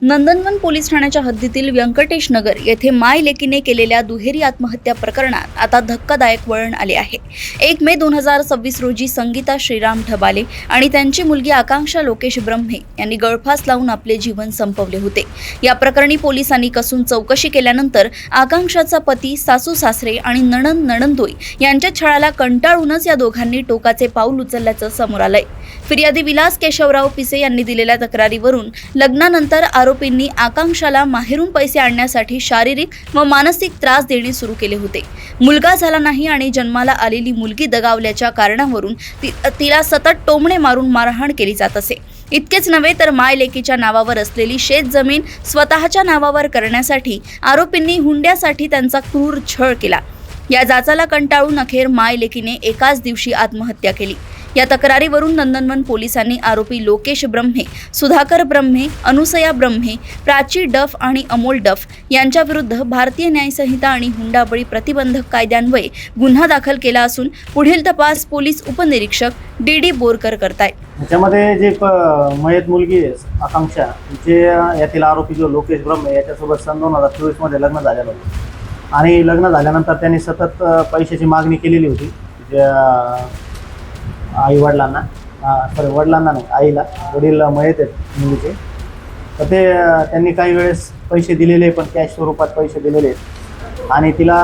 नंदनवन police ठाण्याच्या हद्दीतील व्यंकटेश नगर येथे माय लेकीने केलेल्या दुहेरी आत्महत्या प्रकरणात आता धक्कादायक वळण आले आहे। 1 मे 2026 रोजी संगीता श्रीराम ढबाले आणि त्यांची मुलगी आकांक्षा लोकेश ब्रह्मे यांनी गळफास लावून आपले जीवन संपवले होते। या प्रकरणी पोलिसांनी कसून चौकशी केल्यानंतर आकांक्षाचा पती, सासू सासरे आणि नणंदोई यांच्या छळाला कंटाळूनच या दोघांनी टोकाचे पाऊल उचलल्याचं समोर आलंय। फिर्यादी विलास केशवराव पिसे यांनी दिलेल्या तक्रारीवरून लग्नानंतर आरोपींनी आकांक्षाला माहेरून पैसे आणण्यासाठी शारीरिक व मानसिक त्रास देणे सुरू केले होते। मुलगा झाला नाही आणि जन्माला आलेली मुलगी दगावल्याच्या कारणावरून तिला सतत टोमणे मारून मारहाण केली जात असे। इतकेच नव्हे तर माय लेकीच्या नावावर असलेली शेत जमीन स्वतःच्या नावावर करण्यासाठी आरोपींनी हुंड्यासाठी त्यांचा क्रूर छळ केला। या जाचाला कंटाळून अखेर माय लेकीने एकाच दिवशी आत्महत्या केली। या तक्रारीवरून नंदनवन पोलिसांनी आरोपी लोकेश ब्रह्मे, सुधाकर ब्रह्मे, अनुसया ब्रह्मे, प्राची डफ आणि अमोल डफ यांच्या विरुद्ध भारतीय न्यायसंहिता आणि हुंडाबळी प्रतिबंधक कायद्यान्वये गुन्हा दाखल केला असून पुढील तपास पोलीस उपनिरीक्षक डी बोरकर करतायत। त्याच्यामध्ये जे मयत मुलगी आहे आकांक्षा, जे यातील आरोपी जो लोकेश ब्रह्मे याच्यासोबत सन 2024 मध्ये लग्न झालेलं होतं आणि लग्न झाल्यानंतर त्यांनी सतत पैशाची मागणी केलेली होती वडिलांना नाही, आईला। वडील मयत आहेत मुलीचे, तर ते त्यांनी काही वेळेस पैसे दिलेले, पण कॅश स्वरूपात पैसे दिलेले आहेत आणि तिला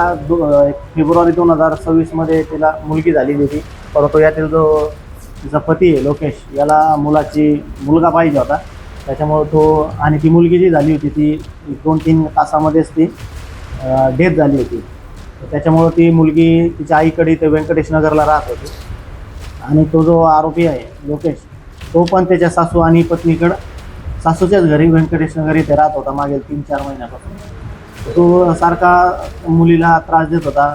फेब्रुवारी 2026 मध्ये तिला मुलगी झालेली होती। परंतु यातील जो तिचा पती आहे लोकेश, याला मुलगा पाहिजे होता, त्याच्यामुळे तो आणि ती मुलगी जी झाली होती ती 2-3 तासामध्येच ती डेथ झाली होती। त्याच्यामुळं ती मुलगी तिच्या आईकडे ते व्यंकटेश नगरला राहत होती आणि तो जो आरोपी आहे लोकेश, तो पण त्याच्या सासू आणि पत्नीकडं सासूच्याच घरी व्यंकटेश नगर इथे राहत होता मागील 3-4 महिन्यापासून। तो सारखा मुलीला त्रास देत होता,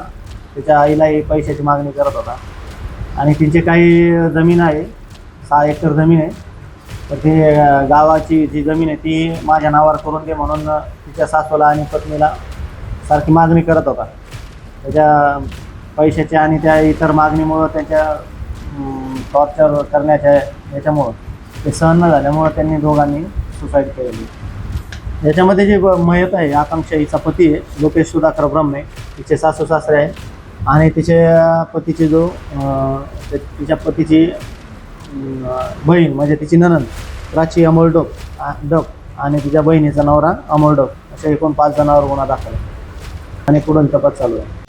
त्याच्या आईलाही पैशाची मागणी करत होता आणि तिचे काही जमीन आहे, 6 एकर जमीन आहे, तर ते गावाची जी जमीन आहे ती माझ्या नावावर करून दे म्हणून तिच्या सासूला आणि पत्नीला सारखी मागणी करत होता। त्याच्या पैशाच्या आणि त्या इतर मागणीमुळं त्यांच्या टॉर्चर करण्याच्या याच्यामुळं ते सहन न झाल्यामुळं त्यांनी दोघांनी सुसाईड केलेली। याच्यामध्ये जे मयत आहे आकांक्षा, हिचा पती आहे लोकेश सुधाकर ब्रह्मे, तिचे सासू सासरे आहे आणि तिच्या पतीची तिच्या पतीची बहीण म्हणजे तिची नणंद प्राची अमोल डफ आणि तिच्या बहिणीचा नवरा अमोल डफ, अशा एकूण 5 जणांवर गुन्हा दाखल आणि पुढील तपास चालू आहे।